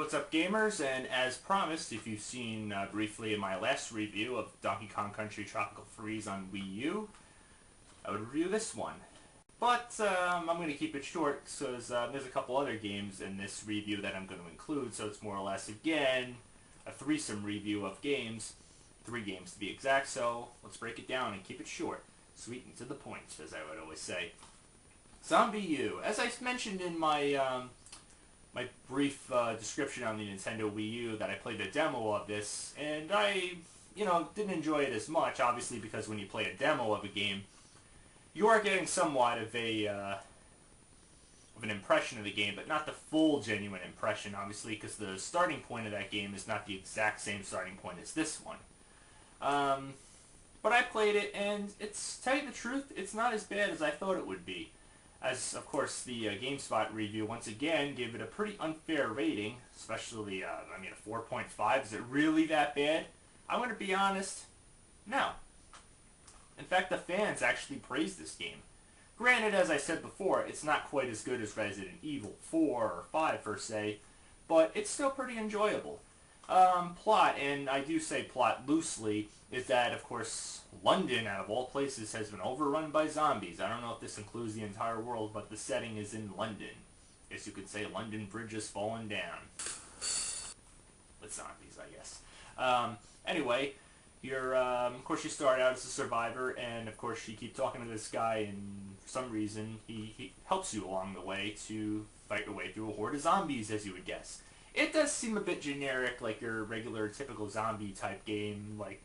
What's up, gamers? And as promised, if you've seen briefly in my last review of Donkey Kong Country Tropical Freeze on Wii U, I would review this one. But I'm going to keep it short because there's a couple other games in this review that I'm going to include, so it's more or less, again, a threesome review of games. 3 games to be exact, so let's break it down and keep it short. Sweet and to the point, as I would always say. ZombiU. As I mentioned in my my brief description on the Nintendo Wii U, that I played the demo of this, and I, didn't enjoy it as much, obviously, because when you play a demo of a game, you are getting somewhat of an impression of the game, but not the full genuine impression, obviously, because the starting point of that game is not the exact same starting point as this one. But I played it, and tell you the truth, it's not as bad as I thought it would be. As, of course, the GameSpot review, once again, gave it a pretty unfair rating, especially, a 4.5. Is it really that bad? I'm going to be honest, no. In fact, the fans actually praised this game. Granted, as I said before, it's not quite as good as Resident Evil 4 or 5, per se, but it's still pretty enjoyable. Plot, and I do say plot loosely, is that, of course, London, out of all places, has been overrun by zombies. I don't know if this includes the entire world, but the setting is in London. Guess you could say London Bridge has fallen down. With zombies, I guess. Anyway, you're, of course, you start out as a survivor, and, of course, you keep talking to this guy, and for some reason, he helps you along the way to fight your way through a horde of zombies, as you would guess. It does seem a bit generic, like your regular, typical zombie-type game, like,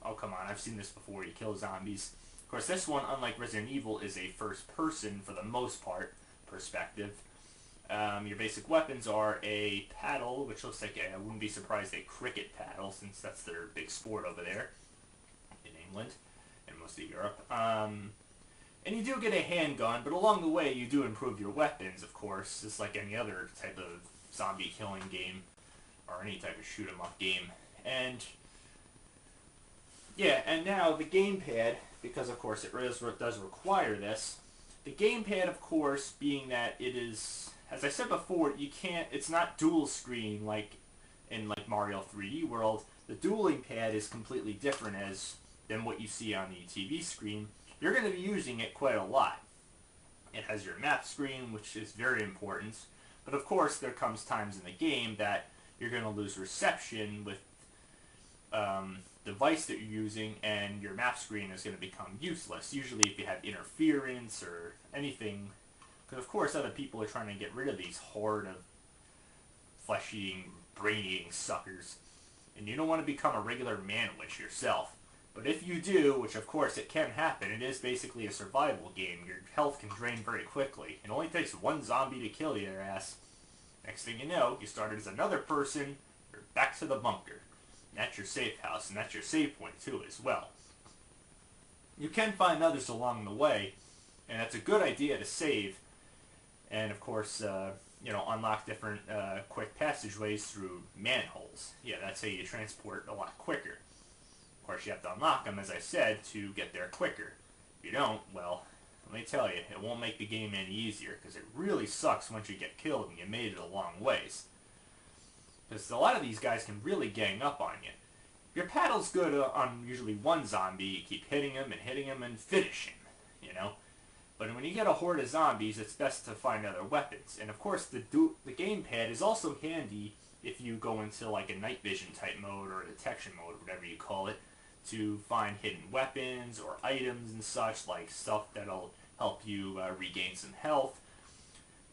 oh, come on, I've seen this before, you kill zombies. Of course, this one, unlike Resident Evil, is a first-person, for the most part, perspective. Your basic weapons are a paddle, which looks like, I wouldn't be surprised, a cricket paddle, since that's their big sport over there in England and most of Europe. And you do get a handgun, but along the way, you do improve your weapons, of course, just like any other type of zombie killing game or any type of shoot 'em up game. And yeah, and now the gamepad, because of course it does require this, the gamepad, of course, being that it is, as I said before, it's not dual screen like in Mario 3D World. The dueling pad is completely different than what you see on the TV screen. You're going to be using it quite a lot. It has your map screen, which is very important. But of course, there comes times in the game that you're going to lose reception with the device that you're using, and your map screen is going to become useless. Usually if you have interference or anything, because of course other people are trying to get rid of these horde of flesh-eating, brain-eating suckers. And you don't want to become a regular man-witch yourself. But if you do, which of course it can happen, it is basically a survival game. Your health can drain very quickly. It only takes one zombie to kill your ass. Next thing you know, you started as another person, you're back to the bunker. And that's your safe house, and that's your save point too as well. You can find others along the way, and it's a good idea to save. And of course, unlock different quick passageways through manholes. Yeah, that's how you transport a lot quicker. Of course, you have to unlock them, as I said, to get there quicker. If you don't, well, let me tell you, it won't make the game any easier, because it really sucks once you get killed and you made it a long ways. Because a lot of these guys can really gang up on you. Your paddle's good on usually one zombie. You keep hitting him and finish him, But when you get a horde of zombies, it's best to find other weapons. And of course, the gamepad is also handy if you go into like a night vision type mode or a detection mode, whatever you call it, to find hidden weapons or items and such, like stuff that'll help you regain some health.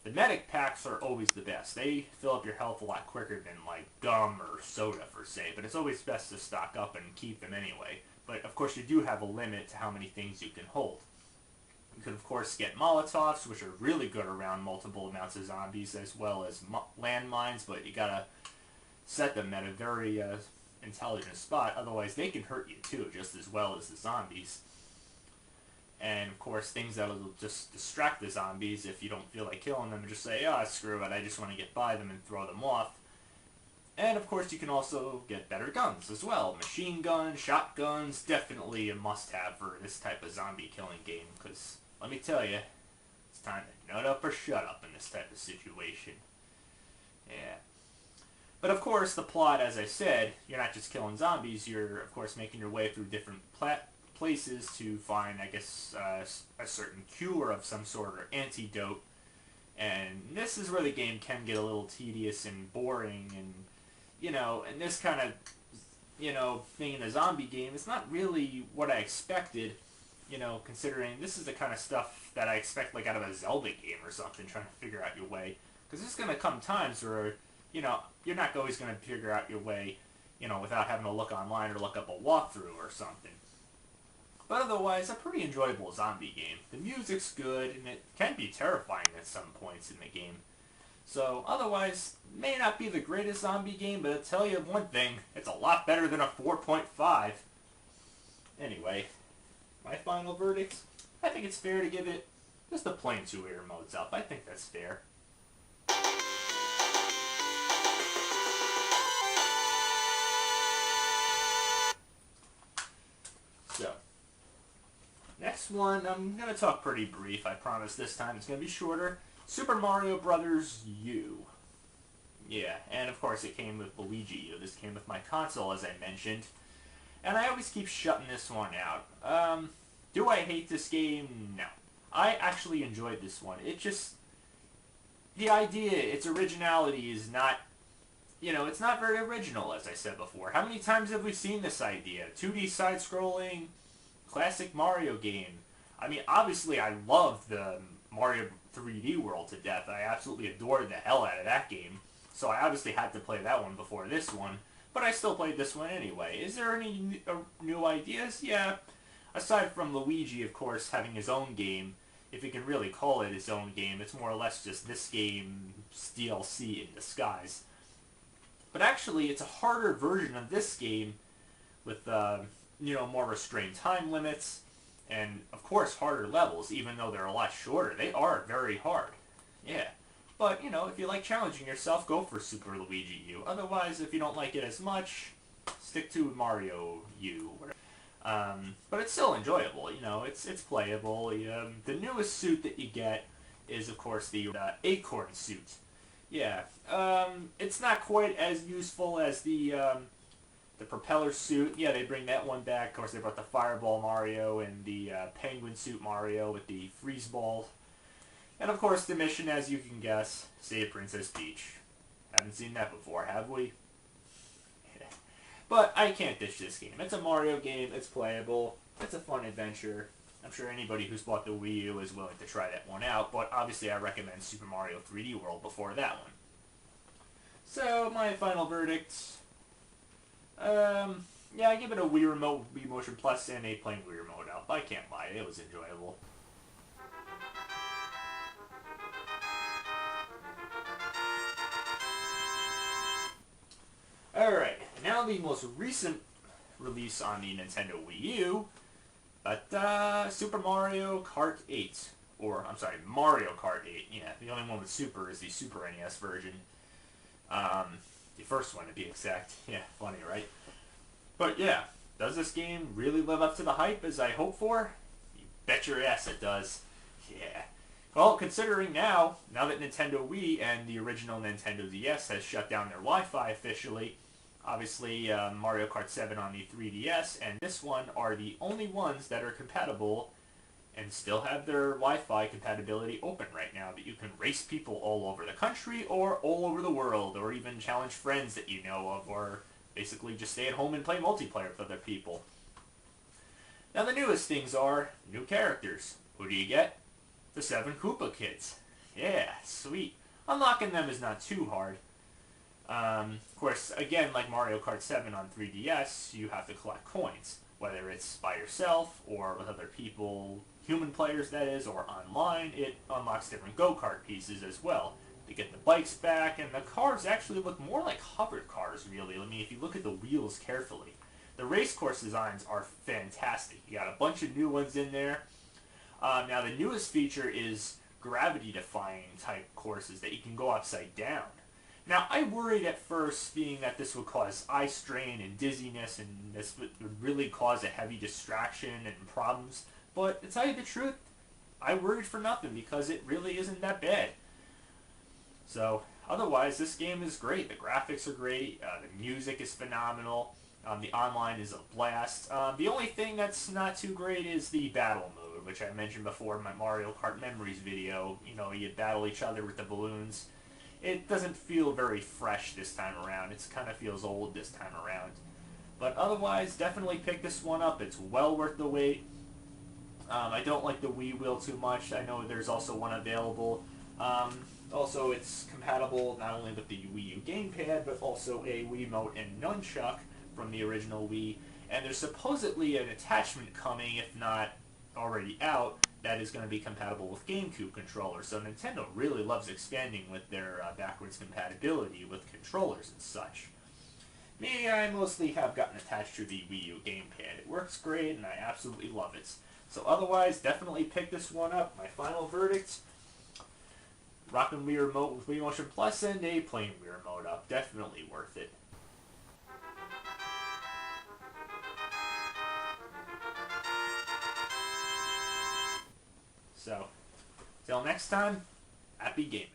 The medic packs are always the best. They fill up your health a lot quicker than like gum or soda, per se, but it's always best to stock up and keep them anyway. But of course you do have a limit to how many things you can hold. You can of course get Molotovs, which are really good around multiple amounts of zombies, as well as landmines, but you gotta set them at a very intelligent spot, otherwise they can hurt you too, just as well as the zombies. And of course, things that'll just distract the zombies if you don't feel like killing them, and just say, oh, screw it, I just want to get by them and throw them off. And of course, you can also get better guns as well. Machine guns, shotguns, definitely a must-have for this type of zombie killing game, because let me tell you, it's time to nut up or shut up in this type of situation. Yeah. But of course, the plot, as I said, you're not just killing zombies. You're of course making your way through different places to find, I guess, a certain cure of some sort or antidote. And this is where the game can get a little tedious and boring, and and this kind of thing in a zombie game, it's not really what I expected. Considering this is the kind of stuff that I expect like out of a Zelda game or something, trying to figure out your way. Because there's gonna come times where you're not always gonna figure out your way, without having to look online or look up a walkthrough or something. But otherwise, a pretty enjoyable zombie game. The music's good, and it can be terrifying at some points in the game. So, otherwise, may not be the greatest zombie game, but I'll tell you one thing, it's a lot better than a 4.5. Anyway, my final verdict, I think it's fair to give it just a plain 2 modes up. I think that's fair. So, next one, I'm going to talk pretty brief. I promise this time it's going to be shorter. Super Mario Brothers U. Yeah, and of course it came with Luigi U. This came with my console, as I mentioned. And I always keep shutting this one out. Do I hate this game? No. I actually enjoyed this one. It just... The idea, its originality is not... it's not very original, as I said before. How many times have we seen this idea? 2D side-scrolling, classic Mario game. I mean, obviously I love the Mario 3D World to death. I absolutely adored the hell out of that game. So I obviously had to play that one before this one. But I still played this one anyway. Is there any new ideas? Yeah. Aside from Luigi, of course, having his own game, if you can really call it his own game, it's more or less just this game's DLC in disguise. But actually, it's a harder version of this game with, more restrained time limits and, of course, harder levels, even though they're a lot shorter. They are very hard. Yeah. But, if you like challenging yourself, go for Super Luigi U. Otherwise, if you don't like it as much, stick to Mario U. But it's still enjoyable, it's playable. The newest suit that you get is, of course, the Acorn suit. Yeah, it's not quite as useful as the propeller suit. Yeah, they bring that one back. Of course, they brought the Fireball Mario and the Penguin suit Mario with the freeze ball. And of course, the mission, as you can guess, save Princess Peach. Haven't seen that before, have we? But I can't ditch this game. It's a Mario game, it's playable, it's a fun adventure. I'm sure anybody who's bought the Wii U is willing to try that one out, but obviously I recommend Super Mario 3D World before that one. So, my final verdict, yeah, I give it a Wii Remote, Wii Motion Plus, and a plain Wii Remote out. I can't lie, it was enjoyable. Alright, now the most recent release on the Nintendo Wii U, but Super Mario Kart 8. Or, I'm sorry, Mario Kart 8. Yeah, the only one with Super is the Super NES version. The first one to be exact. Yeah, funny, right? But yeah, does this game really live up to the hype as I hope for? You bet your ass it does. Yeah. Well, considering now that Nintendo Wii and the original Nintendo DS has shut down their Wi-Fi officially, obviously Mario Kart 7 on the 3DS and this one are the only ones that are compatible and still have their Wi-Fi compatibility open right now, that you can race people all over the country or all over the world, or even challenge friends that you know of, or basically just stay at home and play multiplayer with other people. Now the newest things are new characters. Who do you get? The 7 Koopa Kids. Yeah, sweet. Unlocking them is not too hard. Of course, again, like Mario Kart 7 on 3DS, you have to collect coins. Whether it's by yourself or with other people, human players that is, or online, it unlocks different go-kart pieces as well. To get the bikes back, and the cars actually look more like hover cars, really. I mean, if you look at the wheels carefully. The race course designs are fantastic. You got a bunch of new ones in there. Now, the newest feature is gravity-defying type courses that you can go upside down. Now, I worried at first, being that this would cause eye strain and dizziness, and this would really cause a heavy distraction and problems. But to tell you the truth, I worried for nothing, because it really isn't that bad. So, Otherwise, this game is great. The graphics are great. The music is phenomenal. The online is a blast. The only thing that's not too great is the battle mode, which I mentioned before in my Mario Kart Memories video. You know, you battle each other with the balloons. It doesn't feel very fresh this time around. It kind of feels old this time around. But otherwise, definitely pick this one up. It's well worth the wait. I don't like the Wii wheel too much. I know there's also one available. Also, it's compatible not only with the Wii U gamepad, but also a Wiimote and Nunchuck from the original Wii. And there's supposedly an attachment coming, if not already out, that is going to be compatible with GameCube controllers. So Nintendo really loves expanding with their backwards compatibility with controllers and such. Me, I mostly have gotten attached to the Wii U gamepad. It works great, and I absolutely love it. So otherwise, definitely pick this one up. My final verdict, rockin' Wii Remote with Wii Motion Plus and a plain Wii Remote up. Definitely worth it. So, till next time, happy gaming.